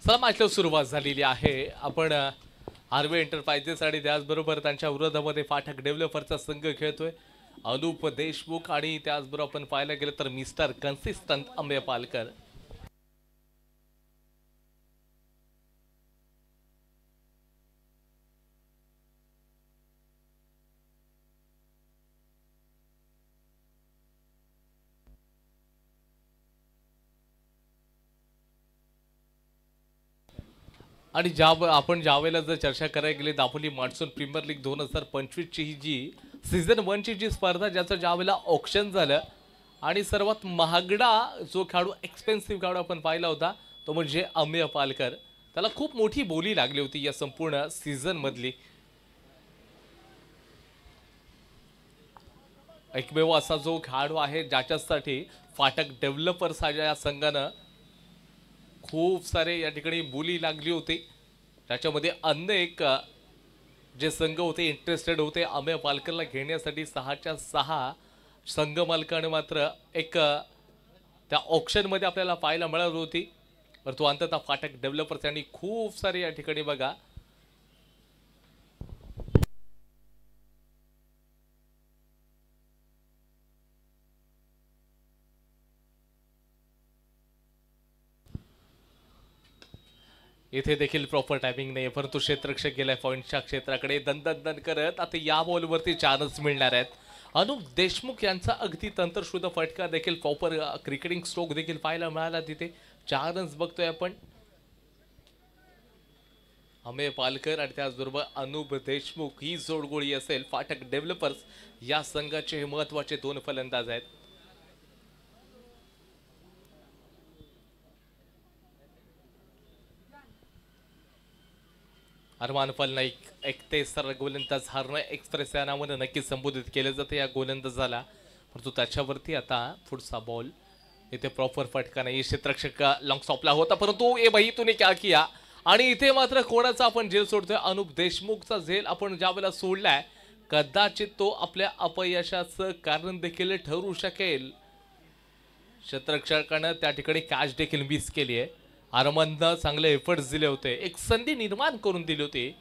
सलामातल्या सुरुवात झालेली आहे। आपण आर्वे एंटरप्राइजेस आणि त्याचबरोबर त्यांच्या विरोधामध्ये फाटक डेव्हलपरचा संघ खेळतोय। अनुप देशमुख आणि त्याचबरोबर आपण पाहायला गेलं तर मिस्टर कन्सिस्टंट अमेय पालकर। आणि आपण ज्यावेळेला जर चर्चा करायला गेली दापोली मान्सून प्रीमियर लीग 2025 ची ही जी सीझन 1 ची जी स्पर्धा ज्याचं ज्यावेळेला ऑक्शन झालं आणि सर्वात महागडा जो खेळाडू एक्सपेन्सिव्ह खेळाडू आपण पाहिला होता तो म्हणजे अमेय पालकर। त्याला खूप मोठी बोली लागली होती या संपूर्ण सीझन मधली। एकमेव असा जो खेळाडू आहे ज्याच्यासाठी फाटक डेव्हलपर्स या संघानं खूप सारे या ठिकाणी बोली लागली होती। त्याच्यामध्ये अनेक जे संघ होते इंटरेस्टेड होते अमेय पालकरला घेण्यासाठी। 6च्या 6 संघ मालकाने मात्र एक त्या ऑक्शन मध्ये आपल्याला पाहायला मिळाली होती। परंतु अंततः फाटक डेव्हलपर्स यांनी खूप सारे या ठिकाणी बघा इथे देखील प्रॉपर टायमिंग नाही परंतु क्षेत्ररक्षक गेलाय पॉइंटच्या क्षेत्राकडे दन करत आता या बॉलवरती चान्स मिळणार आहेत। अनुप देशमुख यांचा अगदी तंत्रशुद्ध फटका देखील प्रॉपर क्रिकेटिंग स्ट्रोक देखील पाहायला मिळाला। तिथे 4 रन्स बघतोय आपण। अमेय पालकर आणि त्याचबरोबर अनुप देशमुख ही जोडगोळी असेल फाटक डेव्हलपर्स या संघाचे महत्त्वाचे 2 फलंदाज आहेत। अरमान पलनाईक 31 गोलंदाज हरणं एक्सप्रेस या नावानं नक्कीच संबोधित केलं जातं या गोलंदाजाला। परंतु त्याच्यावरती आता पुढचा बॉल इथे प्रॉपर फटका नाही। क्षेत्ररक्षक लॉंग स्टॉपला होता परंतु ए भाई तूने क्या किया। आणि इथे मात्र कोणाचा आपण झेल सोडतोय अनुप देशमुखचा झेल आपण ज्यावेळेला सोडलाय कदाचित तो आपल्या अपयशाचं कारण देखील ठरू शकेल। क्षेत्ररक्षकानं त्या ठिकाणी कॅच देखील मिस केली आहे। अरमाननं चांगले एफर्ट्स दिले होते एक संधी निर्माण करून दिली होती।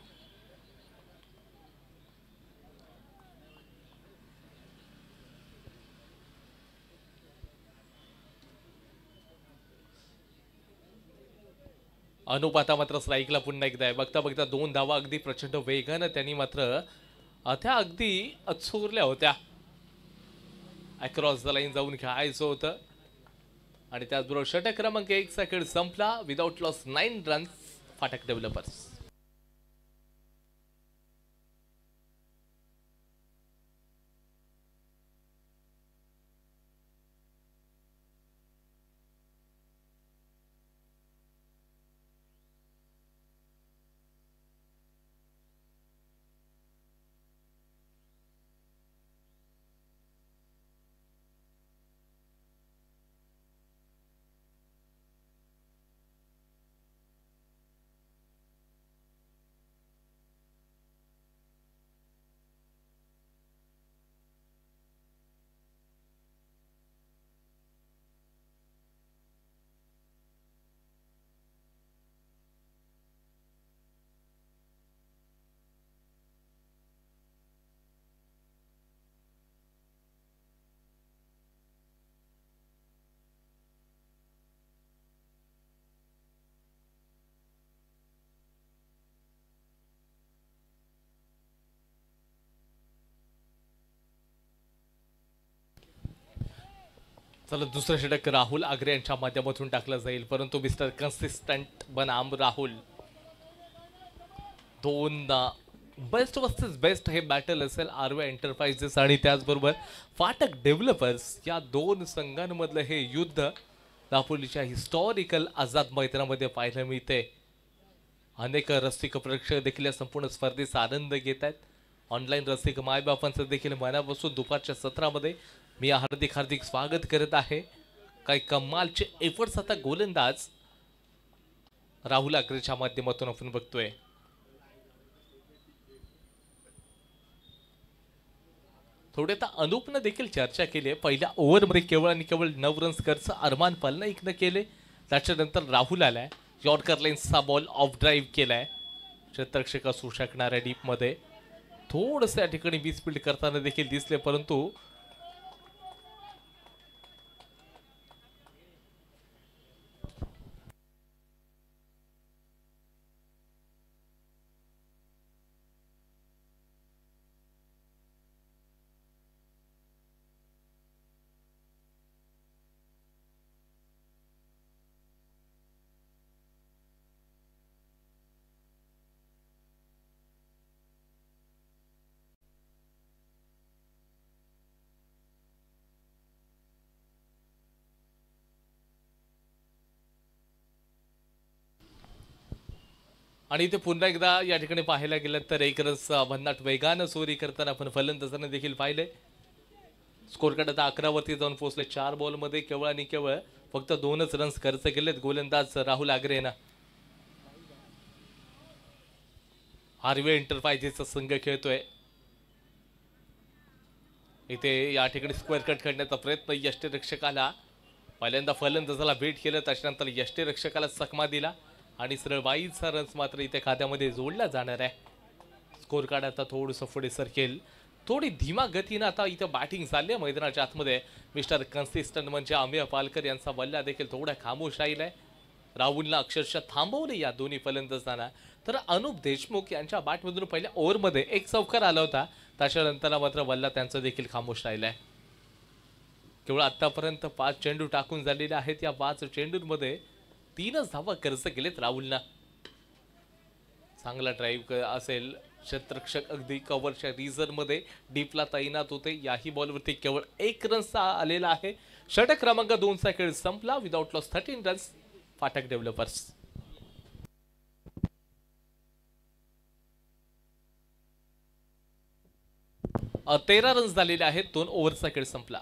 अनुप आता मात्र स्ट्राईकला पुन्हा एकदा आहे। बघता बघता 2 धावा अगदी प्रचंड वेगानं त्यांनी मात्र त्या अगदी चोरल्या होत्या। अक्रॉस द लाईन जाऊन खेळायचं होतं आणि त्याचबरोबर षटक क्रमांक 1 चा खेळ संपला विदाउट लॉस 9 रन्स फाटक डेव्हलपर्स। चला दुसरं षटक राहुल आग्रे यांच्या माध्यमातून टाकलं जाईल परंतु मिस्टर कन्सिस्टंट बनाम राहुल 2 बेस्ट वर्सेस बेस्ट हे बॅटल असेल आर्वे एंटरप्राइजेस आणि त्याचबरोबर फाटक डेव्हलपर्स या 2 संघांमधलं हे युद्ध दापोलीच्या हिस्टॉरिकल आझाद मैदानामध्ये पाहायला मिळते। अनेक रसिक प्रेक्षक देखील या संपूर्ण स्पर्धेचा आनंद घेत आहेत। ऑनलाईन रसिक मायबापांचं देखील मनापासून दुपारच्या सत्रामध्ये मी हार्दिक स्वागत करत आहे। काही कमालचे एफर्ट्स आता गोलंदाज राहुल आग्रेच्या माध्यमातून आपण बघतोय। थोडे आता अनुपने देखील चर्चा केली आहे। पहिल्या ओव्हरमध्ये केवळ आणि केवळ 9 रन्स खर्च अरमान पलनाईकने केले, त्याच्यानंतर राहुल आलाय यॉर्कर लेन्सचा बॉल ऑफ ड्राईव्ह केलाय. क्षेत्ररक्षक असू शकणाऱ्या डीप मध्ये थोडस या ठिकाणी वीज फील्ड करताना देखील दिसले, परंतु आणि इथे पुन्हा एकदा या ठिकाणी पाहायला गेलं तर एक रस भन्नाट वेगानं चोरी करताना आपण फलंदाजांना देखील पाहिलंय. स्कोर कार्ड आता 11 वरती जाऊन पोहोचले. 4 बॉलमध्ये केवळ आणि केवळ फक्त 2च रन्स खर्च केलेत गोलंदाज राहुल आग्रे ना. हार्वे एंटरप्राइजेसचा संघ खेळतोय. इथे या ठिकाणी स्क्वेअर कट करण्याचा प्रयत्न यष्टीरक्षकाला पहिल्यांदा फलंदाजाला भेट केलं, त्याच्यानंतर यष्टीरक्षकाला चकमा दिला आणि सरळ 22चा रन्स मात्र इथे खात्यामध्ये जोडला जाणार आहे. स्कोर कार्ड आता थोडंसं पुढे सरकेल. थोडी धीमा गतीनं आता इथं बॅटिंग चालली आहे मैदानाच्या आतमध्ये. मिस्टर कन्सिस्टंट म्हणजे अमेय पालकर यांचा बल्ला देखील थोडा खामोश राहिलाय. राहुलला अक्षरशः थांबवले या दोन्ही फलंदाजांना. तर अनुप देशमुख यांच्या बॅटमधून पहिल्या ओव्हरमध्ये एक चौकार आला होता, त्याच्यानंतर मात्र बल्ला त्यांचा देखील खामोश राहिलाय. केवळ आतापर्यंत 5 चेंडू टाकून झालेले आहेत. या 5 चेंडूंमध्ये 3च धावा खर्च केलेत राहुलला. चांगला ड्राईव्ह असेल. क्षेत्ररक्षक अगदी कव्हरच्या रिझन मध्ये डीपला तैनात होते. याही बॉलवरती केवळ 1 रनचा आलेला आहे. षटक क्रमांक 2चा खेळ संपला. विदाउट लॉस 13 रन्स फाटक डेव्हलपर्स. 13 रन्स झालेले आहेत. 2 ओव्हरचा खेळ संपला.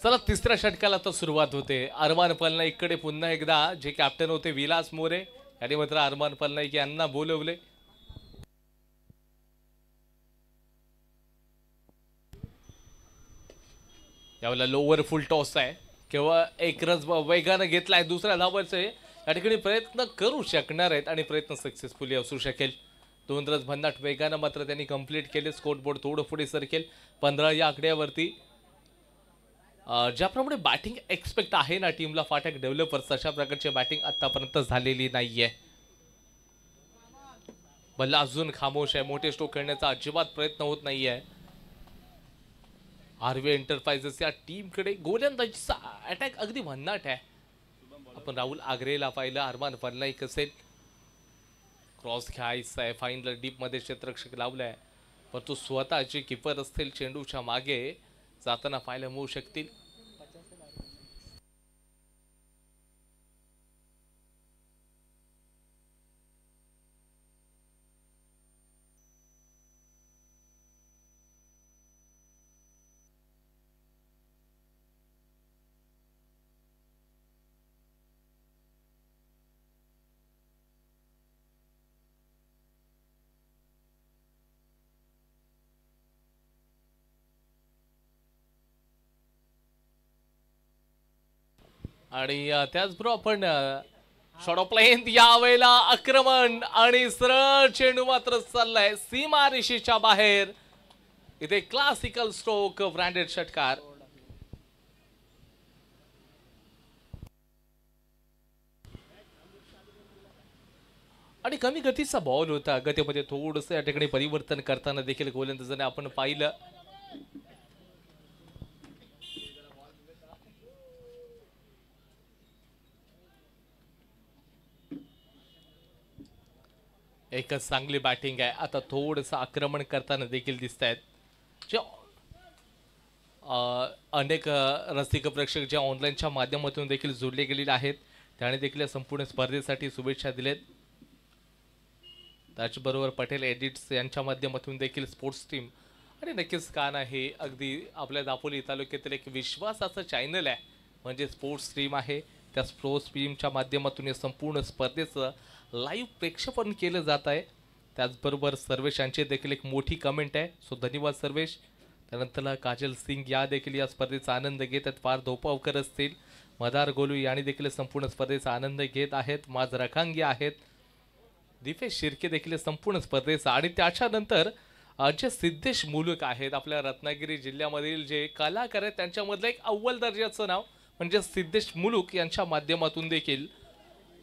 चला तिसऱ्या षटकाला तर सुरुवात होते. अरमान पलनाईकडे पुन्हा एकदा जे कॅप्टन होते विलास मोरे यांनी मात्र अरमान पलनाईक यांना बोलवले. यावेळेला लोअर फुल टॉस आहे. केवळ 1 रन वेगानं घेतलाय. दुसऱ्या धावाचे या ठिकाणी प्रयत्न करू शकणार आहेत आणि प्रयत्न सक्सेसफुली असू शकेल. 2 रन भन्नाट वेगानं मात्र त्यांनी कंप्लीट केले. स्कोर बोर्ड थोडं पुढे सरकेल. 15 या आकड्यावरती. ज्याप्रमाणे बॅटिंग एक्सपेक्ट आहे ना टीमला फाटक डेव्हलपर्स, अशा प्रकारची बॅटिंग आतापर्यंत झालेली नाहीये. बल्ला अजून खामोश आहे. मोठे स्ट्रोक खेळण्याचा अजिबात प्रयत्न होत नाहीये. हार्वे एंटरप्राइजेस या टीमकडे गोलंदाजीचा अटॅक अगदी भन्नाट आहे. आपण राहुल आग्रेला पाहिलं. अरमान पलनाईक असेल. क्रॉस घ्यायचा आहे. फाईनल डीप मध्ये क्षेत्ररक्षक लावलाय, पण तो स्वतःचे किपर असतील चेंडूच्या मागे जाताना पाहायला मिळू शकतील. आणि त्याचबरोबर आपण शॉट ऑफ लेंथ यावेळेला आक्रमण आणि सरळ चेंडू मात्र चाललाय सीमारेषेच्या बाहेर. इथे क्लासिकल स्ट्रोक ब्रँडेड षटकार. आणि कमी गतीचा बॉल होता. गतीमध्ये थोडस या ठिकाणी परिवर्तन करताना देखील गोलंदाजाने आपण पाहिलं. एकच चांगली बॅटिंग आहे. आता थोडंसं आक्रमण करताना देखील दिसत आहेत. जे अनेक रसिक प्रेक्षक जे ऑनलाईनच्या माध्यमातून देखील जोडले गेलेले आहेत त्याने देखील संपूर्ण स्पर्धेसाठी शुभेच्छा दिलेत. त्याचबरोबर पटेल एडिट्स यांच्या माध्यमातून देखील स्पोर्ट्स टीम आणि नक्कीच का नाही अगदी आपल्या दापोली तालुक्यातील एक विश्वासाचं चॅनल आहे म्हणजे स्पोर्ट्स टीम आहे. त्या स्पोर्ट्स टीमच्या माध्यमातून या संपूर्ण स्पर्धेचं लाईव्ह प्रेक्षेपण केलं जात आहे. त्याचबरोबर सर्वेश यांची देखील एक मोठी कमेंट आहे. सो धन्यवाद सर्वेश. त्यानंतर काजल सिंग या देखील या स्पर्धेचा आनंद घेत आहेत. फार धोपावकर असतील. मदार गोलू यांनी देखील संपूर्ण स्पर्धेचा आनंद घेत आहेत. माज रखांगी आहेत. दीपेश शिर्के देखील संपूर्ण स्पर्धेचा आणि त्याच्यानंतर जे सिद्धेश मुलुक आहेत आपल्या रत्नागिरी जिल्ह्यामधील जे कलाकार आहेत त्यांच्यामधलं एक अव्वल दर्जाचं नाव म्हणजे सिद्धेश मुलुक यांच्या माध्यमातून देखील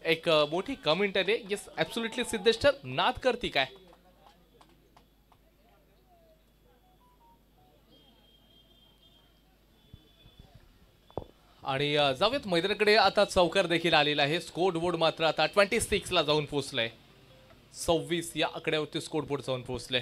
एक मोठी कमेंट आहे. येस ॲब्सोल्युटली सिद्धेश तर नाद करती काय. आणि जाऊयात मैदानाकडे. आता चौकार देखील आलेला आहे. स्कोर बोर्ड मात्र आता 26 ला जाऊन पोहोचलाय. 26 या आकड्यावरती स्कोर बोर्ड जाऊन पोहोचले.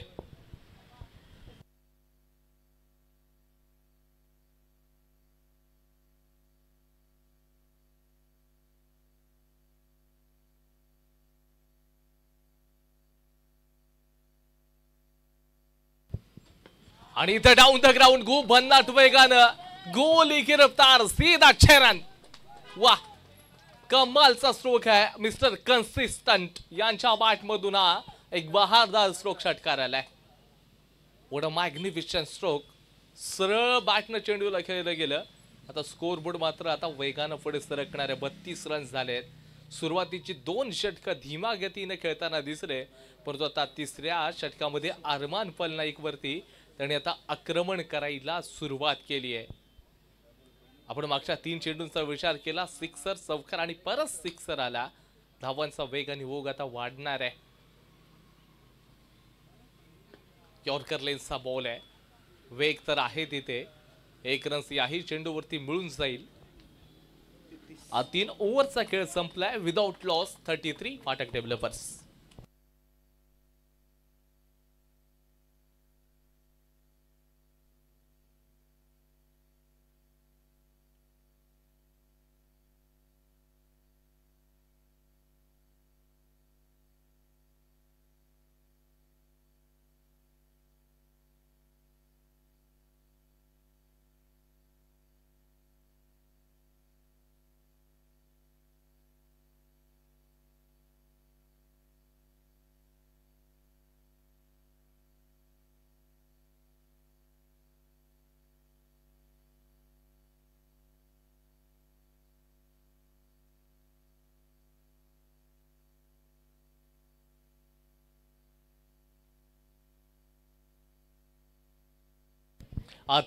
आणि इथं डाऊन द ग्राउंड खूप भन्नाट वेगानं गोली की रफ्तार सीधा 6 रन. वाह कमालचा स्ट्रोक आहे. मिस्टर कन्सिस्टंट यांच्या बॅट मधून हा एक बहारदार स्ट्रोक षटकार आलाय. What a magnificent stroke. सरळ बॅटनं चेंडूला खेळलं गेलं. आता स्कोर बोर्ड मात्र आता वेगानं पुढे सरकणारे 32 रन झालेत. सुरुवातीची 2 षटकं धीमा गतीने खेळताना दिसले परंतु आता तिसऱ्या षटकामध्ये अरमान पलनाईक वरती त्याने आता आक्रमण करायला सुरुवात केली आहे. आपण मागच्या 3 चेंडूंचा विचार केला. सिक्सर चौकार आणि परत सिक्सर आला. धावांचा वेग आणि ओघ आता वाढणार आहे. यॉर्कर लेन्सचा बॉल आहे. वेग तर आहे तिथे. 1 रन याही चेंडूवरती मिळून जाईल. 3 ओव्हरचा खेळ संपलाय. विदाउट लॉस 33 फाटक डेव्हलपर्स.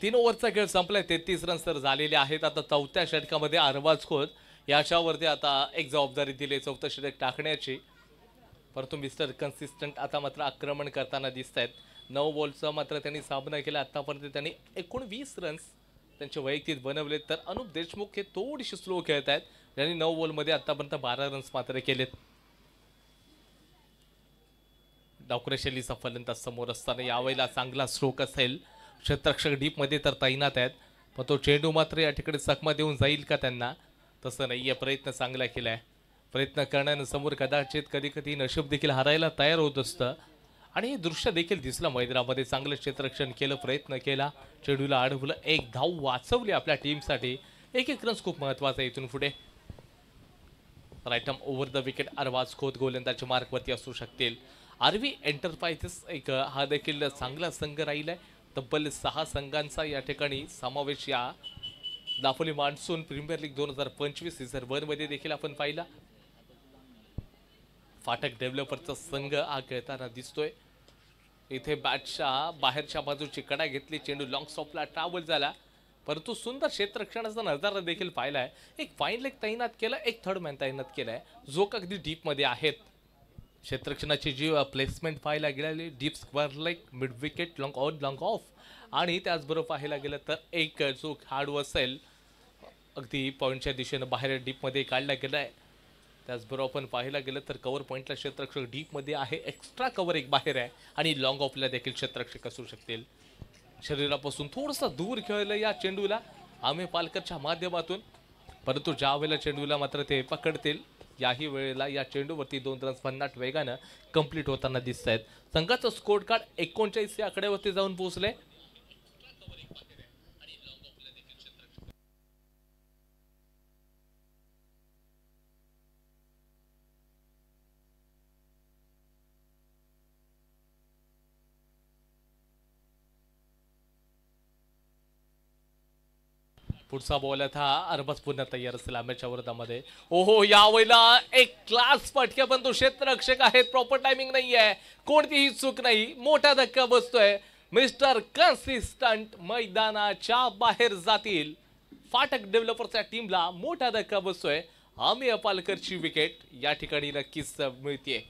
तीन ओव्हरचा खेळ संपलाय. 33 रन्स तर झालेले आहेत. आता चौथ्या षटकामध्ये अरबाज खोत याच्यावरती आता एक जबाबदारी दिली चौथं षटक टाकण्याची. परंतु मिस्टर कन्सिस्टंट आता मात्र आक्रमण करताना दिसत आहेत. 9 बॉलचा मात्र त्यांनी सामना केला. आतापर्यंत त्यांनी 19 रन्स त्यांचे वैयक्तिक बनवले तर अनुप देशमुख हे थोडीशी स्लो खेळत आहेत. त्यांनी 9 बॉलमध्ये आतापर्यंत 12 रन्स मात्र केलेत. डावखुऱ्या शैलीचा फलंदाज समोर असताना यावेळेला चांगला स्ट्रोक असेल. क्षेत्ररक्षक डीप मध्ये तर तैनात आहेत पण तो चेंडू मात्र या ठिकाणी चकमा देऊन जाईल का त्यांना तसं नाहीये. प्रयत्न चांगला केलाय. प्रयत्न करण्यानं समोर कदाचित कधी कधी नशीब देखील हारायला तयार होत असतं आणि हे दृश्य देखील दिसलं मैदानामध्ये. चांगलं क्षेत्ररक्षण केलं. प्रयत्न केला. चेंडूला अडवलं. 1 धाव वाचवली आपल्या टीमसाठी. 1-1 रन्स खूप महत्वाचा इथून पुढे. Right arm over the wicket. Arbaz Khot गोलंदाजच्या मार्कवरती असू शकतील. आरवी एंटरप्राइजेस एक हा देखील चांगला संघ राहिलाय. तब्बल 6 संघांचा या ठिकाणी समावेश या Dapoli monsoon premier league 2025 season 1 मध्ये देखील आपण पाहिला फाटक डेव्हलपरचा संघ हा खेळताना दिसतोय। इथे बॅटच्या बाहेरच्या बाजूची कडा घेतली, चेंडू लॉंग स्टॉपला ट्रॅव्हल झाला, परंतु सुंदर क्षेत्ररक्षणाचा नजारा देखील पाहिलाय। एक फाईन लेग तैनात केला, एक थर्ड मॅन तैनात केलाय जो अगदी डीप मध्ये आहेत। क्षेत्ररक्षणाची जी प्लेसमेंट पाहायला गेली, deep square leg, mid wicket, long out, long of, आणि त्याचबरोबर पाहायला गेलं तर एक जो खेळाडू असेल अगदी पॉईंटच्या दिशेने बाहेर डीपमध्ये काढला गेलाय। त्याचबरोबर आपण पाहायला गेलं तर कव्हर पॉईंटला क्षेत्ररक्षक डीपमध्ये आहे, एक्स्ट्रा कव्हर एक बाहेर आहे, आणि लॉंग ऑफला देखील क्षेत्ररक्षक असू शकतील। शरीरापासून थोडंसं दूर खेळलं या चेंडूला आम्ही पालकरच्या माध्यमातून, परंतु ज्या वेळेला चेंडूला मात्र ते पकडतील याही वेळेला या चेंडूवरती 2 रन्स भन्नाट वेगानं कंप्लीट होताना दिसत आहेत। संघाचं स्कोर कार्ड 39 या आकड्यावरती जाऊन पोहोचले। पुढचा बॉल था अरबस पुन्हा तयार असेल आंब्याच्या वरदामध्ये। ओहो, यावेळेला एक क्लास फटके, पण तो क्षेत्ररक्षक आहेत, प्रॉपर टायमिंग नाही आहे, कोणतीही चूक नाही, मोठा धक्का बसतोय। मिस्टर कन्सिस्टंट मैदानाच्या बाहेर जातील। फाटक डेव्हलपरच्या टीमला मोठा धक्का बसतोय। आम्ही पालकरची विकेट या ठिकाणी नक्कीच मिळते।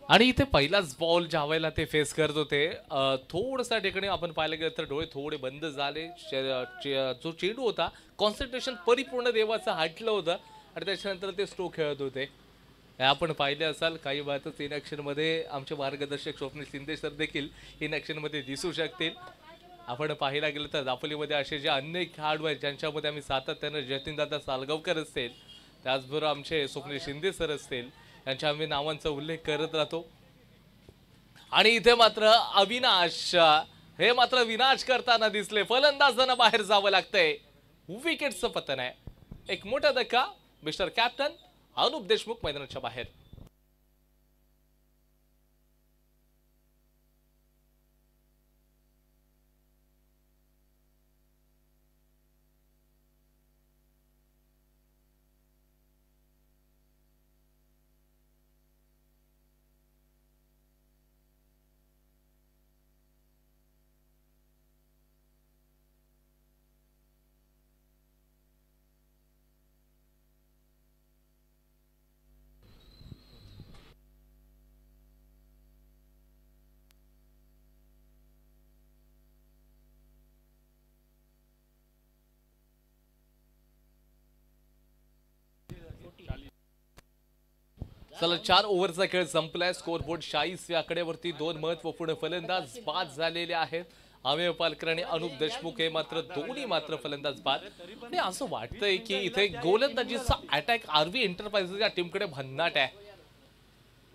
आणि इथे पहिलाच बॉल ज्या वेळेला ते फेस करत होते, थोडंसं ठिकाणी आपण पाहायला गेलं तर डोळे थोडे बंद झाले। जो चेंडू होता कॉन्सन्ट्रेशन परिपूर्ण देवाचं हटलं होतं, आणि त्याच्यानंतर ते स्ट्रोक खेळत होते। हे आपण पाहिले असाल, काही वेळातच इन ॲक्शनमध्ये आमचे मार्गदर्शक स्वप्नील शिंदे सर देखील इन ॲक्शनमध्ये दिसू शकतील। आपण पाहायला गेलं तर दापोलीमध्ये असे जे अनेक खेळाडू आहेत ज्यांच्यामध्ये आम्ही सातत्यानं जतीनदादा सालगावकर असतील, त्याचबरोबर आमचे स्वप्नील शिंदे सर असतील, यांच्या आम्ही नावांचा उल्लेख करत राहतो। आणि इथे मात्र अविनाश, हे मात्र विनाश करताना दिसले, फलंदाजांना बाहेर जावं लागतंय, विकेटचं पतन आहे। एक मोठा धक्का, मिस्टर कॅप्टन अनुप देशमुख मैदानाच्या बाहेर। चला, 4 ओव्हरचा खेळ संपलाय। स्कोर बोर्ड 46 या आकड्यावरती 2 महत्त्वपूर्ण फलंदाज बाद झालेले आहेत। अमेय पालकर आणि अनुप देशमुख हे मात्र दोन्ही मात्र फलंदाज बाद. आणि असं वाटतंय की इथे गोलंदाजीचा अटॅक आरवी एंटरप्राइजेस या टीमकडे भन्नाट आहे.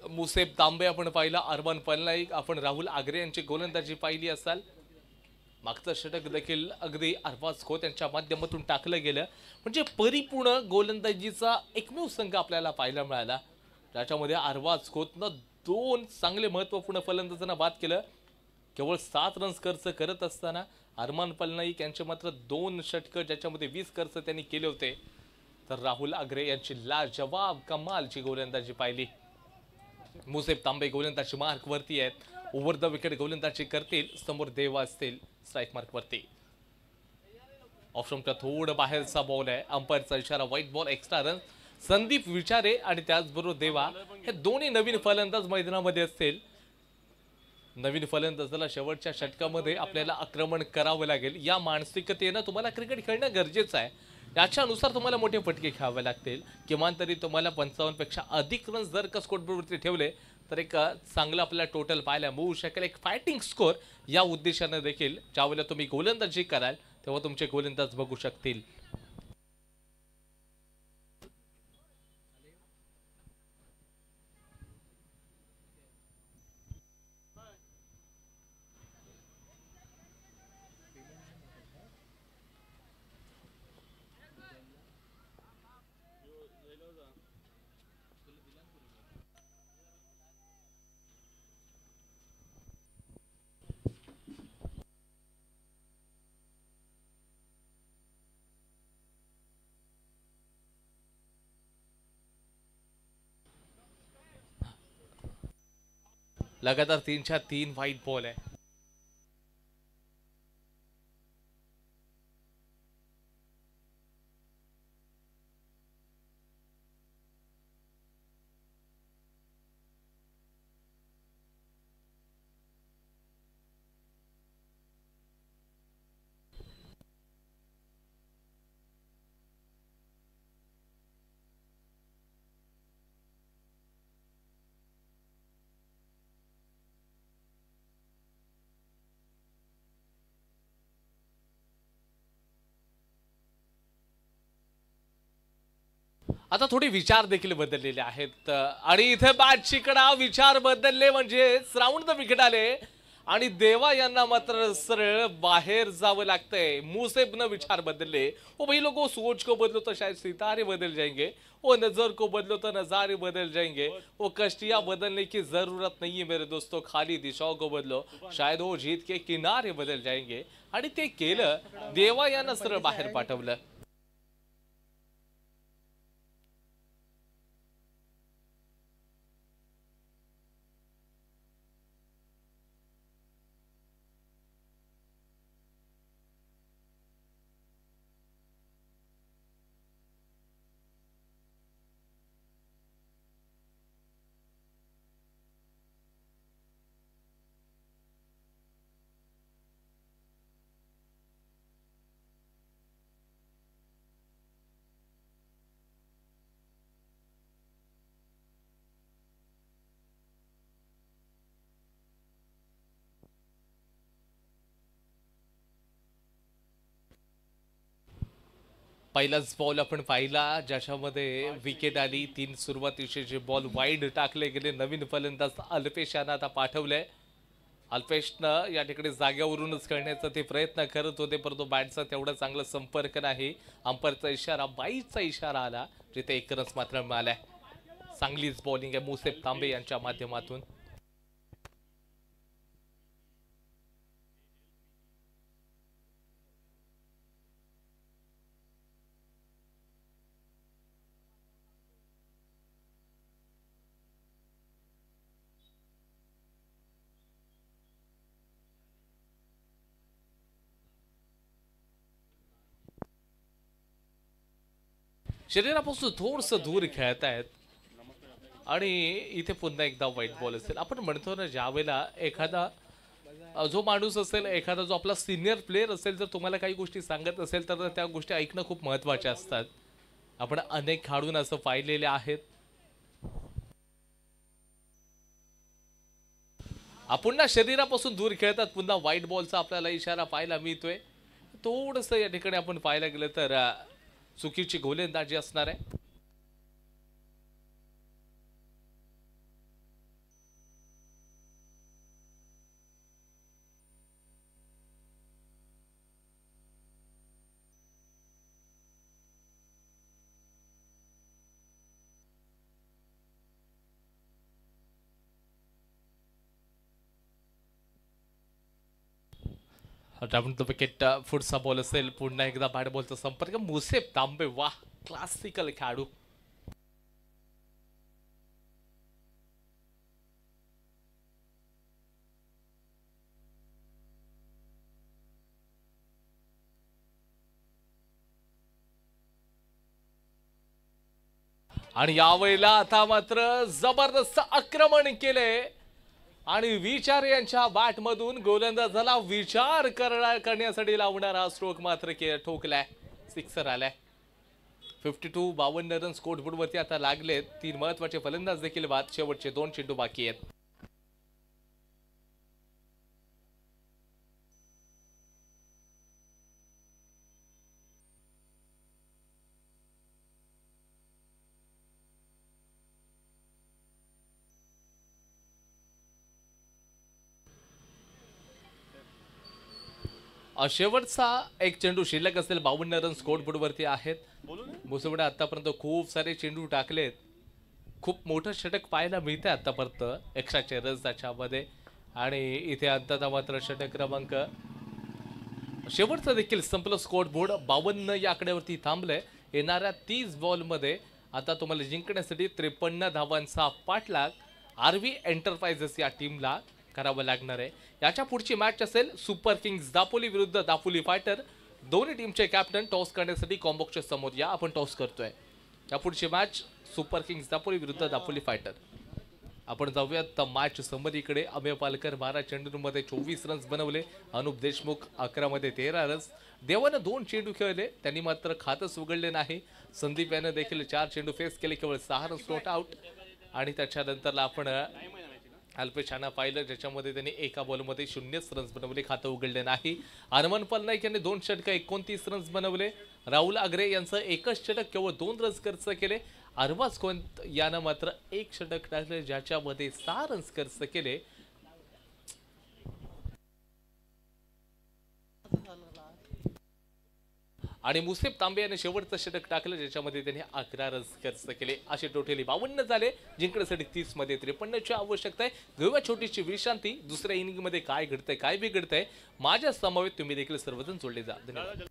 मुसेब तांबे आपण पाहिला, अरमान पलनाईक, आपण राहुल आगरे यांची गोलंदाजी पाहिली असाल. मागचं षटक देखील अगदी अरबाज खोत यांच्या माध्यमातून टाकलं गेलं. म्हणजे परिपूर्ण गोलंदाजीचा एकमेव संघ आपल्याला पाहायला मिळाला, ज्याच्यामध्ये अरबाज खोतनं 2 चांगले महत्त्वपूर्ण फलंदाजांना बाद केलं. केवळ 7 रन्स खर्च करत असताना अरमान पलनाईक यांचे मात्र 2 षटकं, ज्याच्यामध्ये 20 खर्च त्यांनी केले होते. तर राहुल आगरे यांची लाजवाब कमालची गोलंदाजी पाहिली. मुसेब तांबे गोलंदाजी मार्क वरती आहेत. ओव्हर द विकेट गोलंदाजी करतील. समोर देवा असतील स्ट्राईक मार्क वरती. ऑप्शनच्या थोडं बाहेरचा बॉल आहे. अंपायरचा इशारा wide ball, extra run. Sandeep Vichare आणि त्याचबरोबर देवा हे दोन्ही नवीन फलंदाज मैदानामध्ये असतील. नवीन फलंदाजाला शेवटच्या षटकामध्ये आपल्याला आक्रमण करावं लागेल. या मानसिकतेनं तुम्हाला क्रिकेट खेळणं गरजेचं आहे. याच्यानुसार तुम्हाला मोठे फटके घ्यावे लागतील. किमान तरी तुम्हाला 55 पेक्षा अधिक रन्स जर का स्कोरबोर्डवरती ठेवले तर एक चांगलं आपल्याला टोटल पाहायला मिळू शकेल. एक फायटिंग स्कोर या उद्देशाने देखील ज्यावेळेला तुम्ही गोलंदाजी कराल तेव्हा तुमचे गोलंदाज बघू शकतील. लगातार 3च्या 3 व्हाईट बॉल आहे. आता थोडी विचार देखील बदललेले आहेत आणि इथे बॅटची कडा विचार बदलले म्हणजे राऊंड द विकेट आले आणि देवा यांना मात्र सरळ बाहेर जावं लागतंय. मुसेबने विचार बदलले. ओ भाई लोगों, सोच को बदलो तो शायद सितारे बदल जाएंगे. ओ नजर को बदलो तो नजारे बदल जाएंगे. वो कश्तियां बदलने की जरूरत नहीं है मेरे दोस्तों, खाली दिशाओं को बदलो, शायद वो जीत के किनारे बदल जाएंगे. आणि ते केलं. देवा यांना सरळ बाहेर पाठवलं. पहिलाच बॉल आपण पाहिला ज्याच्यामध्ये विकेट आली. 3 सुरुवातीचे जे बॉल वाईड टाकले गेले. नवीन फलंदाज अल्पेश यांना आता पाठवलंय. अल्पेशनं या ठिकाणी जाग्यावरूनच खेळण्याचा ते प्रयत्न करत होते, परंतु बॅटचा तेवढा चांगला संपर्क नाही. अंपायरचा इशारा, बाईचा इशारा आला, जिथे 1 रन्स मात्र मिळालाय. चांगलीच बॉलिंग आहे मुसेब तांबे यांच्या माध्यमातून. शरीरापासून थोडंसं दूर खेळत आहेत आणि इथे पुन्हा एकदा व्हाईट बॉल असेल. आपण म्हणतो ना, ज्यावेळेला एखादा जो माणूस असेल, एखादा जो आपला सिनियर प्लेअर असेल, जर तुम्हाला काही गोष्टी सांगत असेल तर त्या गोष्टी ऐकणं खूप महत्त्वाच्या असतात. आपण अनेक खेळाडूंना असं पाहिलेले आहेत. पुन्हा शरीरापासून दूर खेळतात. पुन्हा व्हाईट बॉलचा आपल्याला इशारा पाहायला मिळतोय. थोडंसं या ठिकाणी आपण पाहायला गेलं तर चुकीची गोलंदाजी असणार आहे. डाऊन द विकेट पुढचा बॉल असेल. पुन्हा एकदा बॅट बॉलचा संपर्क. मुसेफ तांबे, वाह, क्लासिकल खेळाडू. आणि यावेळेला आता मात्र जबरदस्त आक्रमण केले आणि विचार यांच्या बॅट मधून गोलंदाजाला विचार करण्यासाठी लावणारा स्ट्रोक मात्र ठोकलाय. सिक्सर आलाय. 52 रन स्कोर बोर्डवरती आता लागलेत. 3 महत्वाचे फलंदाज देखील बाद. शेवटचे 2 चेंडू बाकी आहेत. शेवटचा एक चेंडू शिल्लक असेल. 52 रन स्कोर बोर्डवरती आहेत. मुसुबडे आतापर्यंत खूप सारे चेंडू टाकलेत. खूप मोठं षटक पाहायला मिळतंय आतापर्यंत एक्स्ट्राचे रन्स त्याच्यामध्ये. आणि इथे अंततः मात्र षटक क्रमांक शेवटचा देखील संपलं. स्कोर बोर्ड 52 या आकड्यावरती थांबलंय. येणाऱ्या 30 बॉलमध्ये आता तुम्हाला जिंकण्यासाठी 53 धावांचा पाठलाग आरव्ही एंटरप्राइजेस या टीमला करावं लागणार आहे. याच्या पुढची मॅच असेल सुपर किंग्स दापोली विरुद्ध दापोली फायटर. दोन्ही टीमचे कॅप्टन टॉस करण्यासाठी कॉम्बॉक्सच्या समोर या. आपण टॉस करतोय. या पुढची मॅच सुपर किंग्स दापोली विरुद्ध दापोली फायटर. आपण जाऊयात मॅच समरीकडे. अमेय पालकर 12 चेंडूंमध्ये 24 रन्स बनवले. अनुप देशमुख 11 मध्ये 13 रन्स. देवानं 2 चेंडू खेळले, त्यांनी मात्र खातच उघडले नाही. संदीप यानं देखील 4 चेंडू फेस केले, केवळ 6 रन्स नॉट आउट. आणि त्याच्यानंतरला आपण अल्पेश राणा पाहिलं, ज्याच्यामध्ये त्यांनी एका बॉलमध्ये 0 रन्स बनवले, खातं उघडले नाही. हनुमान पलनाईक यांनी 2 षटक 29 रन्स बनवले. राहुल आगरे यांचं एकच षटक केवळ 2 रन्स खर्च केले. अरबाज कोंत यानं मात्र 1 षटक टाकले, ज्याच्यामध्ये 6 रन्स खर्च केले. आणि मुसेफ तांबे याने शेवटचं षटक टाकलं, ज्याच्यामध्ये त्यांनी 11 रन्स खर्च केले. असे टोटली 52 झाले. जिंकण्यासाठी 30 मध्ये 53ची आवश्यकता आहे. घेऊया छोटीशी विश्रांती. दुसऱ्या इनिंग मध्ये काय घडतंय, काय बिघडतंय, माझ्या समवेत तुम्ही देखील सर्वजण जोडले जा. धन्यवाद.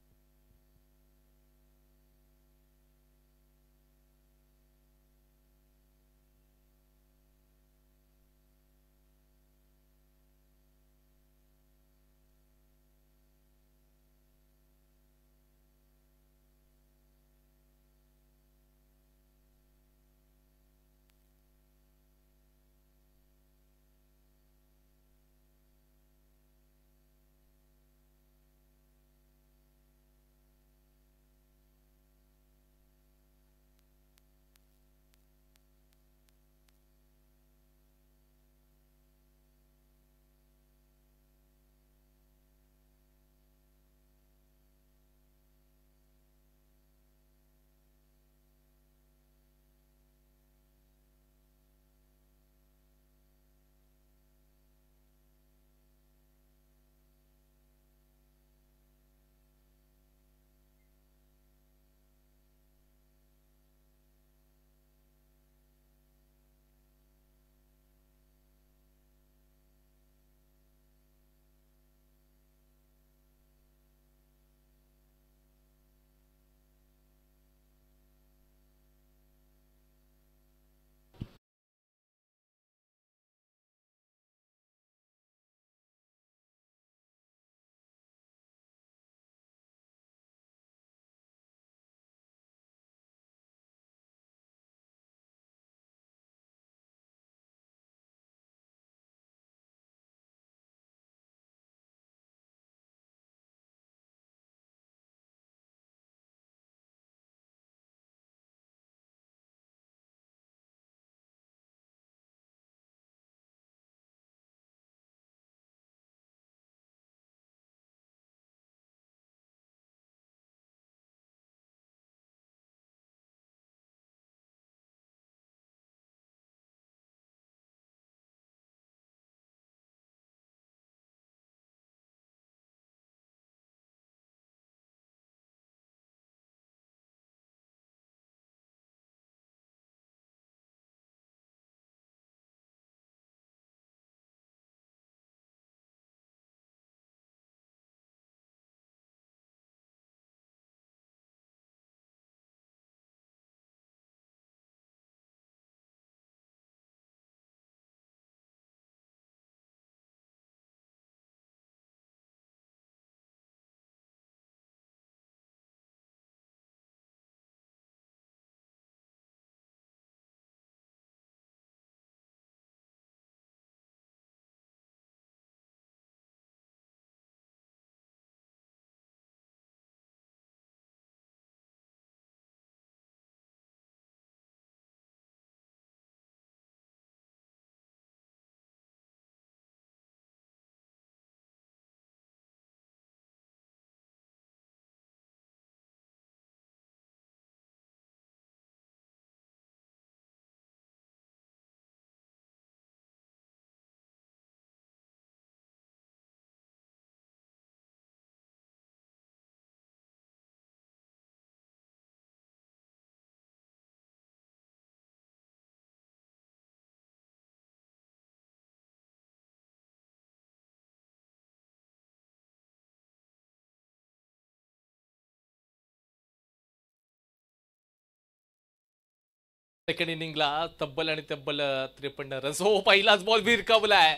सेकंड इनिंगला तब्बल आणि तब्बल 53 रन्स. हो, पहिलाच बॉल भिरकवलाय.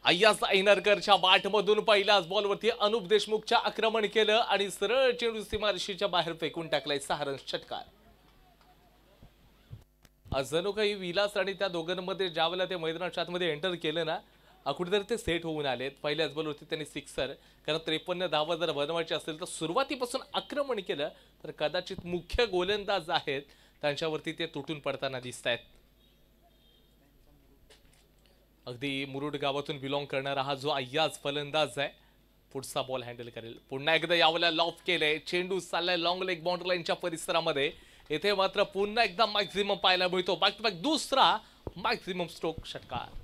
अय्याज ऐनरकरच्या बॅटमधून पहिल्याच बॉलवरती अनुप देशमुखच्या आक्रमण केलं आणि सरळ चेंडू सीमारेषेच्या बाहेर फेकून टाकलाय. 6 रन्स षटकार. जणू काही विलास आणि त्या दोघांमध्ये ज्यावेळेला ते मैदानाच्या आतमध्ये एंटर केलं ना, कुठेतरी ते सेट होऊन आलेत. पहिल्याच बॉलवरती त्यांनी सिक्सर, कारण 53 धावा जर बनवायचे असेल तर सुरुवातीपासून आक्रमण केलं तर कदाचित मुख्य गोलंदाज आहेत त्यांच्यावरती ते तुटून पडताना दिसत आहेत. अगदी मुरुड गावातून बिलॉंग करणारा हा जो अय्याज फलंदाज आहे, पुढचा बॉल हँडल करेल. पुन्हा एकदा यावेळेला लॉफ केलंय. चेंडू चाललाय लॉंग लेग बाउंड्री लाईनच्या परिसरामध्ये. येथे मात्र पुन्हा एकदा मॅक्झिमम पाहायला मिळतो. बॅक टू बॅक दुसरा मॅक्झिमम स्ट्रोक षटकार.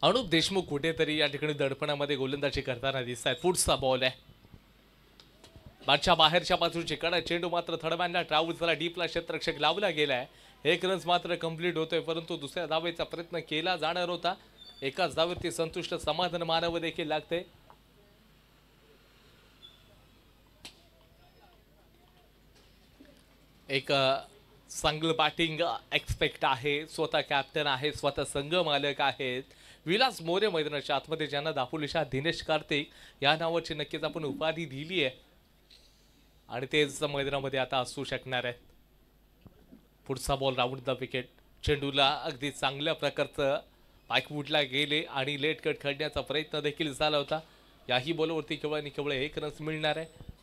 अनुप देशमुख कुठेतरी या ठिकाणी दडपणामध्ये गोलंदाजी करताना दिसत आहेत. पुढचा बॉल आहे. बादच्या बाहेरच्या बाजूची कडा. चेंडू मात्र थडमॅनला ट्रॅव्हल्स झाला. डीपला क्षेत्ररक्षक लावला गेलाय. 1 रन्स मात्र कंप्लीट होतोय, परंतु दुसऱ्या धावेचा प्रयत्न केला जाणार होता. एकाच धावेवरती संतुष्ट समाधान मानावं देखील लागते. एक चांगलं बॅटिंग एक्सपेक्ट आहे. स्वतः कॅप्टन आहे, स्वतः संघ मालक आहेत. विलास मोरे मैदानाच्या आतमध्ये ज्यांना दापोलीच्या दिनेश कार्तिक या नावाची नक्कीच आपण उपाधी दिली आहे आणि तेच मैदानामध्ये आता असू शकणार आहेत. पुढचा बॉल राऊंड द विकेट. चेंडूला अगदी चांगल्या प्रकारचं पायकवूडला गेले आणि लेट कट खेळण्याचा प्रयत्न देखील झाला होता. याही बॉलवरती केवळ आणि केवळ 1 रन्स मिळणार आहे.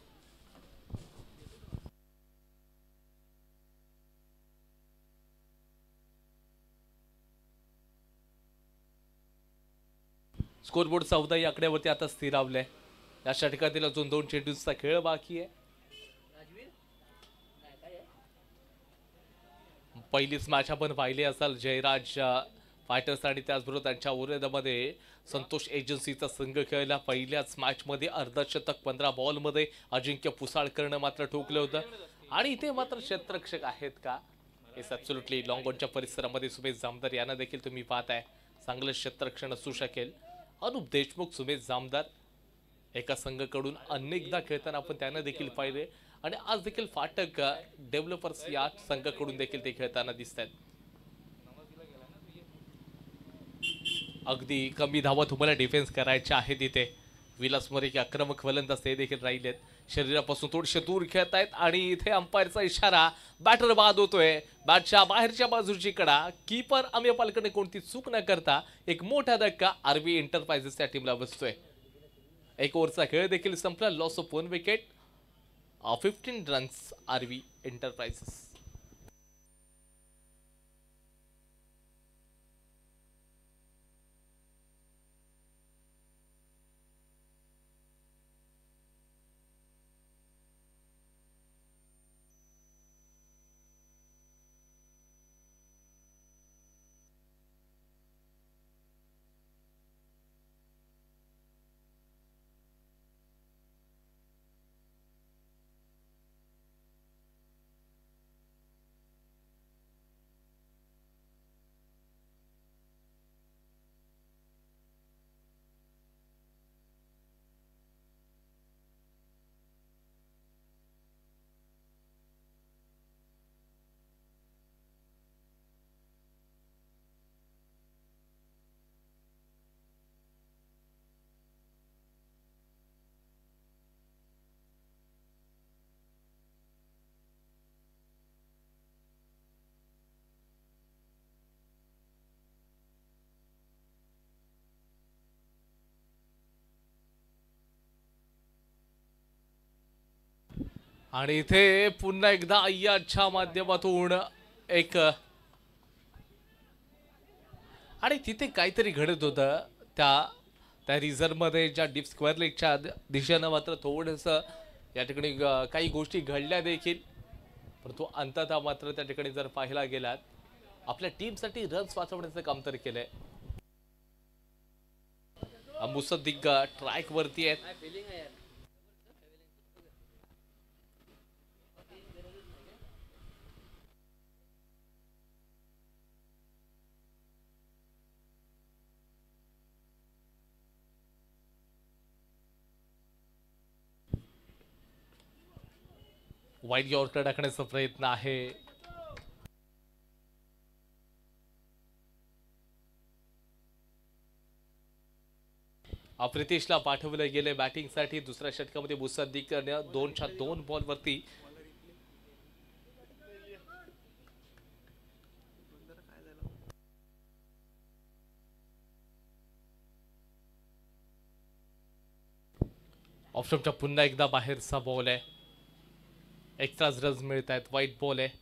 स्कोरबोर्ड 14 या आकड्यावरती आता स्थिरावलाय. या षटकातील अजून 2 चेंडूंचा खेळ बाकी आहे. पहिलीच मॅच आपण पाहिली असाल जयराज फायटर्स आणि त्याचबरोबर त्यांच्या उरेदामध्ये संतोष एजन्सीचा संघ खेळला. पहिल्याच मॅचमध्ये अर्धशतक 15 बॉलमध्ये अजिंक्य पुसाळकरनं मात्र ठोकलं होतं. आणि इथे मात्र क्षेत्ररक्षक आहेत का, हे ॲब्सोल्युटली लॉंग ऑनच्या परिसरामध्ये सुमेश जामदार यांना देखील तुम्ही पाहताय चांगलं क्षेत्ररक्षण असू शकेल. अनुप देशमुख, सुमेश जामदार एका संघाकडून अनेकदा खेळताना आपण त्यांना देखील पाहिले आणि आज देखील फाटक डेव्हलपर्स या संघाकडून देखील ते खेळताना दिसत आहेत. अगदी कमी धावा तुम्हाला डिफेन्स करायच्या आहेत इथे. विलास मोरे की आक्रमक फलंदाज ते देखील राहिलेत. शरीरापासून थोडेसे दूर खेळत आहेत आणि इथे अंपायरचा इशारा. बॅटर बाद होतोय. बॅटच्या बाहेरच्या बाजूची कडा. कीपर अमिय पालकडे कोणती चूक न करता एक मोठा धक्का आरबी एंटरप्राइजेसच्या टीमला बसतोय. 1 ओव्हरचा खेळ देखील संपला. Loss of 1 wicket. 15 runs RB enterprises. आणि इथे पुन्हा एकदा अय्याच्या माध्यमातून एक आणि तिथे काहीतरी घडत होतं त्या रिझर्वमध्ये ज्या डीप स्क्वेअर लेगच्या दिशेनं मात्र थोडंसं या ठिकाणी काही गोष्टी घडल्या देखील. परंतु अंततः मात्र त्या ठिकाणी जर पाहायला गेलात आपल्या टीमसाठी रन्स वाचवण्याचं काम तर केलंय. मुसद्दिक ट्रॅक वरती आहेत. वाईट यॉर्कर टाकण्याचा प्रयत्न आहे. प्रितेशला पाठवलं गेले बॅटिंगसाठी. दुसऱ्या षटकामध्ये मुसद्दिक 2च्या 2 बॉलवरती ऑप्शनच्या पुन्हा एकदा बाहेरचा बॉल आहे. एक्स्ट्राज रन्स मिळत आहेत. वाईट बॉल आहे.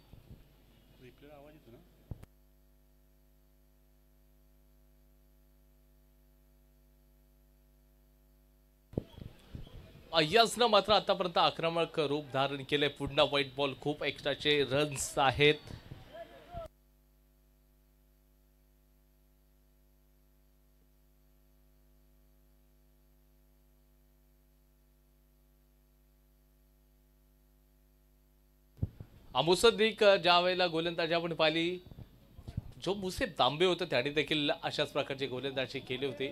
अय्याजनं मात्र आतापर्यंत आक्रमक रूप धारण केले. पुन्हा व्हाईट बॉल. खूप एक्स्ट्राचे रन्स आहेत. मुसद्दिक ज्या वेळेला गोलंदाजी आपण पाहिली जो मुसेफ तांबे होते त्याने देखील अशाच प्रकारची गोलंदाजी केली होती.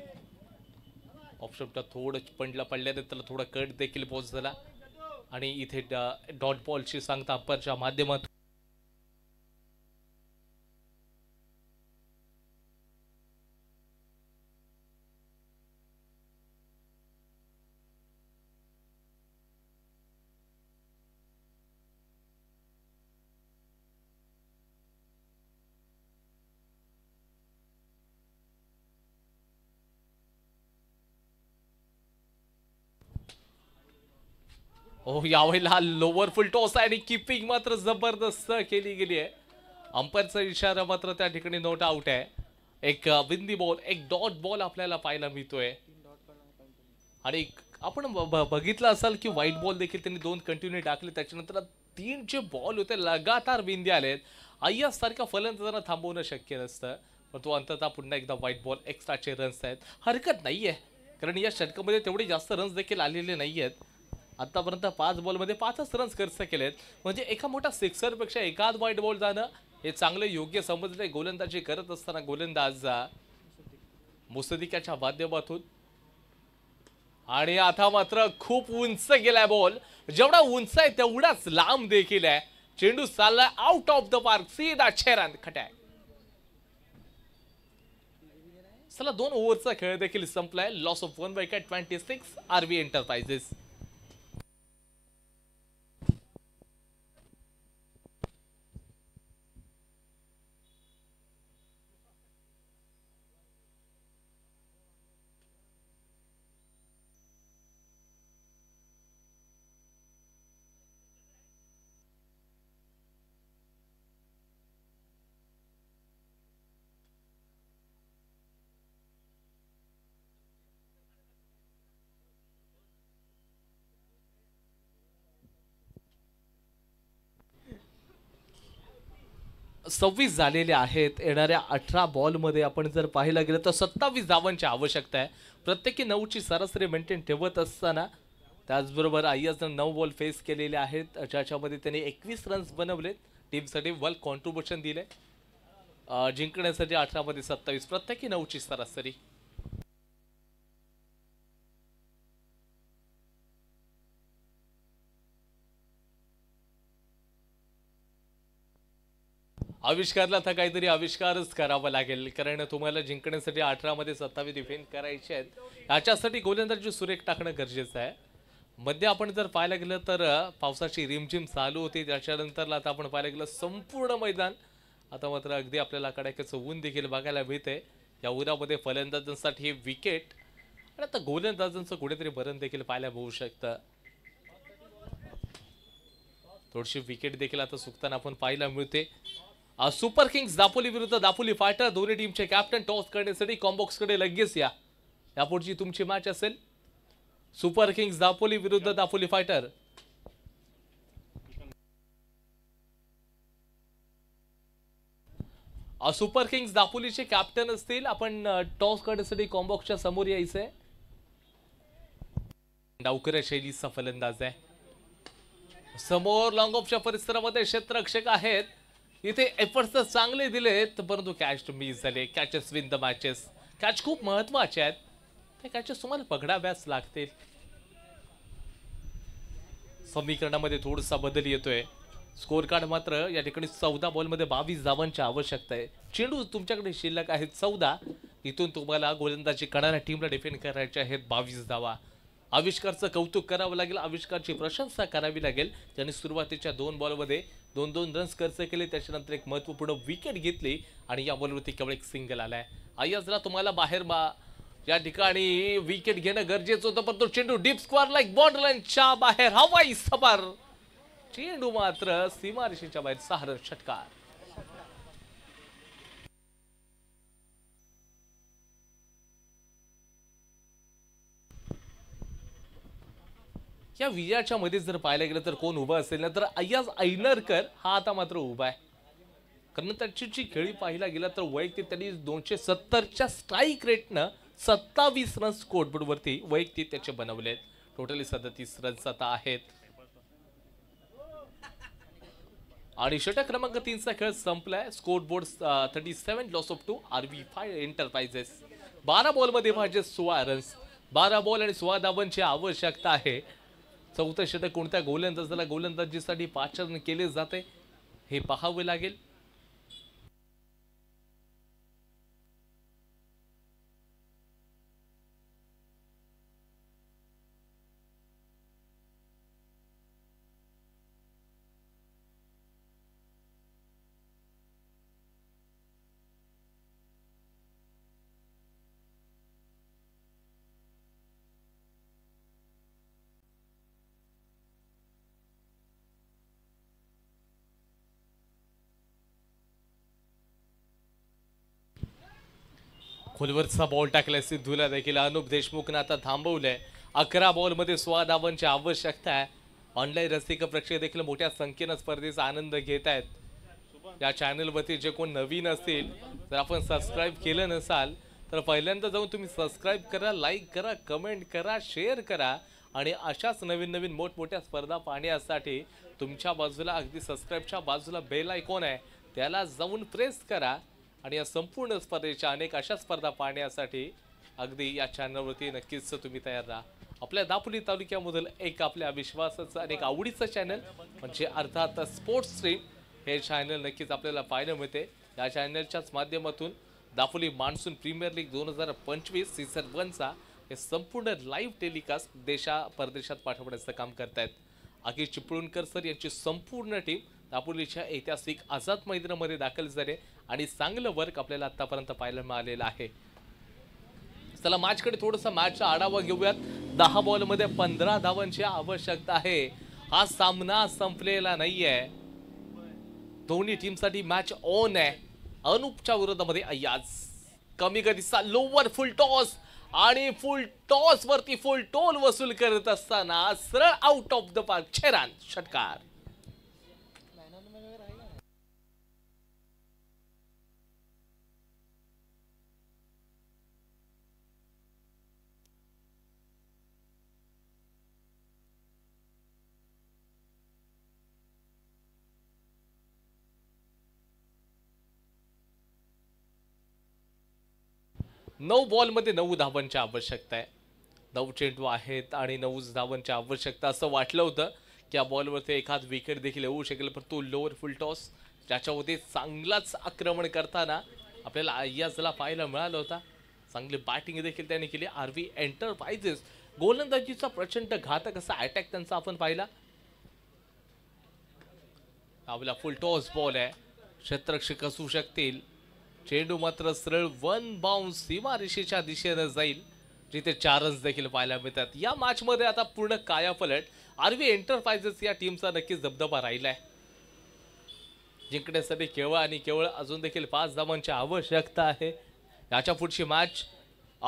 ऑप्शनला थोडं पडल्याने त्याला थोडा कट देखील पोहोचला आणि इथे डॉट बॉलची सांगता अंपायरच्या माध्यमातून यावेळेला लोअर फुल टॉस आहे आणि किपिंग मात्र जबरदस्त केली गेली आहे. अंपायरचा इशारा मात्र त्या ठिकाणी नोट आउट आहे. एक विंदी बॉल, एक डॉट बॉल आपल्याला पाहायला मिळतोय. आणि आपण बघितलं असाल की व्हाईट बॉल देखील त्यांनी 2 कंटिन्यू टाकले. त्याच्यानंतर 3 जे बॉल होते लगातार विंदी आलेत. अय्याज सारख्या फलंदाजांना थांबवणं शक्य नसतं. पण तो अंततः पुन्हा एकदा व्हाईट बॉल. एक्स्ट्राचे रन्स आहेत. हरकत नाहीये कारण या षटकामध्ये तेवढे जास्त रन्स देखील आलेले नाहीयेत. आतापर्यंत 5 बॉलमध्ये 5च रन्स खर्च केलेत. म्हणजे एका मोठा सिक्सर पेक्षा एकाच व्हाईट बॉल जाणं हे चांगलं योग्य समजले. गोलंदाजी करत असताना गोलंदाज मुसद्दिकाच्या माध्यमातून. आणि आता मात्र खूप उंच गेलाय बॉल. जेवढा उंच आहे तेवढाच लांब देखील आहे. चेंडू चाललाय आउट ऑफ द पार्क. सीधा छेरान खटाय. चला 2 ओव्हरचा खेळ देखील संपलाय. Loss of 1 wicket 26 RB enterprises. सव्वीस झालेले आहेत. येणाऱ्या 18 बॉलमध्ये आपण जर पाहायला गेलं तर 27 धावांची आवश्यकता आहे. प्रत्येकी 9ची सरासरी मेंटेन ठेवत असताना त्याचबरोबर अय्याजनं 9 बॉल फेस केलेले आहेत ज्याच्यामध्ये त्यांनी 21 रन्स बनवलेत. टीमसाठी वेल कॉन्ट्रीब्युशन दिले. जिंकण्यासाठी 18 मध्ये 27 प्रत्येकी 9ची सरासरी. आविष्कारला तर काहीतरी आविष्कारच करावा लागेल कारण तुम्हाला जिंकण्यासाठी 18 मध्ये 27 डिफेंड करायचे आहेत. याच्यासाठी गोलंदाजी सुरेख टाकणं गरजेचं आहे. मध्ये आपण जर पाहायला गेलं तर पावसाची रिमझिम चालू होती. त्याच्यानंतर आता आपण पाहायला गेलं संपूर्ण मैदान आता मात्र अगदी आपल्याला कडाक्याचं ऊन देखील बघायला मिळते. या उन्हामध्ये फलंदाजांसाठी हे विकेट आणि आता गोलंदाजांचं कुठेतरी बरं देखील पाहायला मिळू शकतं. थोडीशी विकेट देखील आता सुकताना आपण पाहायला मिळते. सुपर किंग्स दापोली विरुद्ध दापोली फायटर दोन्ही टीमचे कॅप्टन टॉस करण्यासाठी कॉम्बॉक्सकडे लगेच या. यापुढची तुमची मॅच असेल सुपर किंग्स दापोली विरुद्ध दापोली फायटर. सुपर किंग्स दापोलीचे कॅप्टन असतील. आपण टॉस करण्यासाठी कॉम्बॉक्सच्या समोर यायचंय. डावकऱ्या शैलीचा फलंदाज आहे. समोर लॉंग ऑफच्या परिसरामध्ये क्षेत्ररक्षक आहेत. इथे एफर्ट्स तर चांगले दिलेत परंतु कॅच मिस झाले. Catches win the matches. Catch खूप महत्वाचे आहेत. ते कॅचेस तुम्हाला पकडाव्याच लागतील. समीकरणामध्ये थोडासा बदल येतोय. स्कोर कार्ड मात्र या ठिकाणी 14 बॉलमध्ये 22 धावांची आवश्यकता आहे. चेंडू तुमच्याकडे शिल्लक आहेत 14. इथून तुम्हाला गोलंदाजी करणाऱ्या टीमला डिफेंड करायचे आहेत 22 धावा. आविष्कारचं कौतुक करावं लागेल. आविष्कारची प्रशंसा करावी लागेल. ज्यांनी सुरुवातीच्या 2 बॉलमध्ये 2-2 रन्स खर्च केले. त्याच्यानंतर एक महत्त्वपूर्ण विकेट घेतली आणि या बॉलवरती केवळ एक सिंगल आलाय. अय्याजला तुम्हाला बाहेर या ठिकाणी विकेट घेणं गरजेचं होतं पण तो चेंडू डीप स्क्वेअर लाईक बॉर्डरलाईनच्या बाहेर हवाई सफर. चेंडू मात्र सीमारेषेच्या बाहेर 6 रन षटकार. या विजयाच्या मध्ये जर पाहायला गेलं तर कोण उभा असेल ना तर अय्याज ऐनरकर हा आता मात्र उभा आहे. कारण त्याची जी खेळी पाहायला गेला तर वैयक्तिक त्यांनी 270च्या स्ट्राईक रेटनं 27 रन्स स्कोरबोर्ड वरती वैयक्तिक त्याचे बनवलेत. टोटली 37 रन्स आता आहेत. आणि षटक क्रमांक 3 चा खेळ संपलाय. Score board 37 loss of 2 RV5 enterprises. 12 ball मध्ये पाहिजे 16 रन्स. 12 बॉल आणि 16 धावांची आवश्यकता आहे. चौथं षटक कोणत्या गोलंदाजाला गोलंदाजीसाठी 5 रन केले जाते हे पाहावे लागेल. खोलवरचा बॉल टाकलाय सिद्धूला देखील अनुप देशमुखने आता थांबवलंय. 11 बॉल मध्ये 16 धावांची आवश्यकता आहे. ऑनलाईन रसिक प्रेक्षक देखील मोठ्या संख्येने स्पर्धेचा आनंद घेत आहेत. या चॅनलवरती जे कोण नवीन असतील जर आपण सबस्क्राईब केलं नसाल तर पहिल्यांदा जाऊन तुम्ही सबस्क्राईब करा, लाईक करा, कमेंट करा, शेअर करा आणि अशाच नवीन नवीन मोठमोठ्या स्पर्धा पाहण्यासाठी तुमच्या बाजूला अगदी सबस्क्राईबच्या बाजूला बेल आयकॉन आहे त्याला जाऊन प्रेस करा. आणि या संपूर्ण स्पर्धेच्या अनेक अशा स्पर्धा पाहण्यासाठी अगदी या चॅनलवरती नक्कीच तुम्ही तयार राहा. आपल्या दापोली तालुक्यामधील एक आपल्या विश्वासाचं आणि एक आवडीचं चॅनल म्हणजे अर्थात स्पोर्ट्स स्ट्रीम हे चॅनल नक्कीच आपल्याला पाहायला मिळते. या चॅनलच्याच माध्यमातून Dapoli monsoon premier league 2025 season 1 चा हे संपूर्ण लाईव्ह टेलिकास्ट देशा परदेशात पाठवण्याचं काम करतायत. अखिल चिपळूणकर सर यांची संपूर्ण टीम दापोलीच्या ऐतिहासिक आझाद मैदानामध्ये दाखल झाले आणि चांगलं वर्क आपल्याला आतापर्यंत पाहायला मिळालेलं आहे. चला मॅचकडे थोडासा मॅचचा आढावा घेऊयात. 10 बॉल मध्ये 15 धावांची आवश्यकता आहे. हा सामना संपलेला नाहीये. दोन्ही टीमसाठी मॅच ऑन आहे. अनुपच्या विरोधामध्ये अय्याज कमी गतीचा लोवर फुल टॉस आणि फुल टॉस वरती फुल टोल वसूल करत असताना सरळ out of the park 6 run षटकार. नऊ बॉल मध्ये 9 धावांची आवश्यकता आहे. 9 चेंडू आहेत आणि 9 धावांची आवश्यकता. असं वाटलं होतं की या बॉलवरती एखाद विकेट देखील येऊ शकेल पण तो लोअर फुल टॉस ज्याच्यामध्ये चांगलाच आक्रमण करताना आपल्याला अय्याजला पाहायला मिळालं होता. चांगली बॅटिंग देखील त्याने केली. RV एंटरप्राइजेस गोलंदाजीचा प्रचंड घातक असा अटॅक त्यांचा आपण पाहिला. आपला फुल टॉस बॉल आहे. क्षेत्ररक्षक असू शकतील. चेंडू मात्र सरळ 1 बाउन्स सीमारेषेच्या दिशेने जाईल जिथे 4 रन्स देखील पाहायला मिळतात. या मॅच मध्ये आता पूर्ण कायापलट RV एंटरप्राइजेस या टीमचा नक्कीच दबदबा राहिलाय. जिंकण्यासाठी केवळ आणि केवळ अजून देखील 5 धावांची आवश्यकता आहे. याच्या पुढची मॅच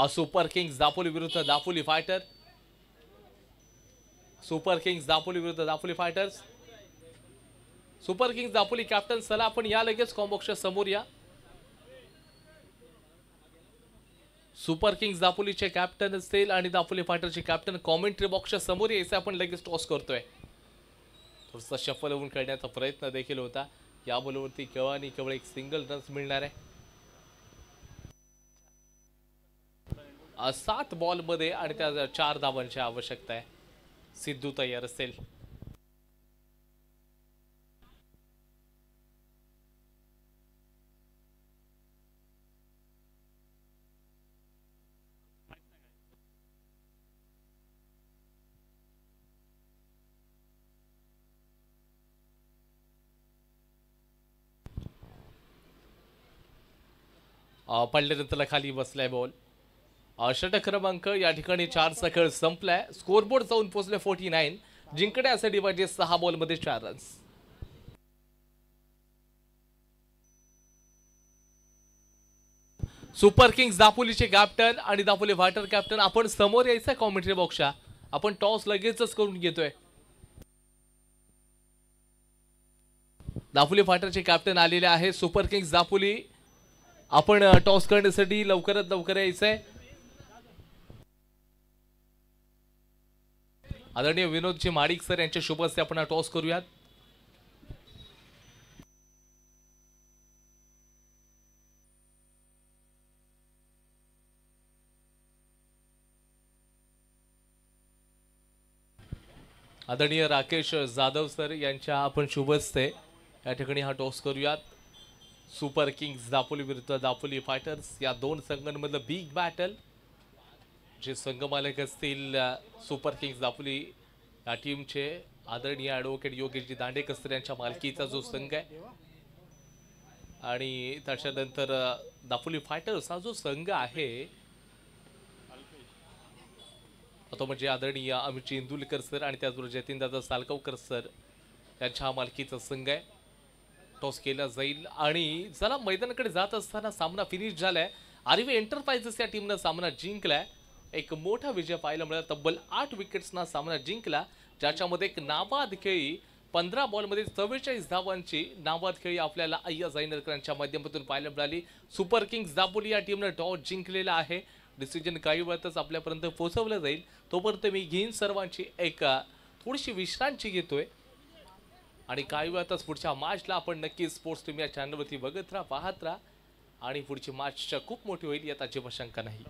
सुपर किंग्स दापोली विरुद्ध Dapoli fighter. Super kings Dapoli विरुद्ध Dapoli fighters. Super kings Dapoli captain चला आपण या लगेच कॉम्बॉक्सच्या समोर या. सुपर किंग्स दापोलीचे कॅप्टन असतील आणि दापोली फायटरचे कॅप्टन कॉमेंट्री बॉक्सच्या समोर यायचं आपण लगेच टॉस करतोय. थोडासा शफल होऊन खेळण्याचा प्रयत्न देखील होता. या बॉलवरती केवळ आणि केवळ एक सिंगल रन्स मिळणार आहे. 7 बॉलमध्ये आणि त्या 4 धावांची आवश्यकता आहे. सिद्धू तयार असेल. पडल्यानंतर खाली बसलाय बॉल. षटक क्रमांक या ठिकाणी 4चा खेळ संपलाय. स्कोरबोर्ड जाऊन पोहोचले 49. जिंकण्यासाठी पाहिजे 6 बॉलमध्ये 4 रन्स. सुपर किंग्स दापोलीचे कॅप्टन आणि दापोली फायटर कॅप्टन आपण समोर यायचं कॉमेंट्री बॉक्सच्या. आपण टॉस लगेचच करून घेतोय. दापोली फायटरचे कॅप्टन आलेले आहे. सुपर किंग्स दापोली आपण टॉस करण्यासाठी लवकरात लवकर यायचंय. आदरणीय विनोदजी माडिक सर यांच्या शुभ हस्ते आपण टॉस करूयात. आदरणीय राकेश जाधव सर यांच्या आपण शुभ हस्ते या ठिकाणी हा टॉस करूयात. सुपर किंग्स दापोली विरुद्ध दापोली फायटर्स या दोन संघांमधलं बिग बॅटल. जे संघ मालक असतील सुपर किंग्स दापोली या टीमचे आदरणीय ॲडव्होकेट योगेशजी दांडेकर यांच्या मालकीचा जो संघ आहे आणि त्याच्यानंतर दापोली फायटर्स हा जो संघ आहे तो म्हणजे आदरणीय अमित इंदुलकर सर आणि त्याचबरोबर जतीनदादा सालगावकर सर यांच्या मालकीचा संघ आहे. टॉस केला जाईल आणि जरा मैदानाकडे जात असताना सामना फिनिश झालाय. आर्वे एंटरप्राइजेस या टीमनं सामना जिंकलाय. एक मोठा विजय पाहायला मिळाला. तब्बल 8 विकेट्सना सामना जिंकला, ज्याच्यामध्ये एक नाबाद खेळी 15 बॉलमध्ये 44 धावांची नाबाद खेळी आपल्याला अय्या जाईनरकरांच्या माध्यमातून पाहायला मिळाली. सुपर किंग्स दापोली या टीमनं टॉस जिंकलेला आहे. डिसिजन काही वेळातच आपल्यापर्यंत पोहोचवलं जाईल. तोपर्यंत मी घेईन सर्वांची एक थोडीशी विश्रांती घेतोय आणि काही वेळातच पुढच्या मॅचला आपण नक्कीच स्पोर्ट्स टीम या चॅनलवरती बघत राहा, पाहत राहा आणि पुढची मॅच खूप मोठी होईल यात अजिबात शंका नाही.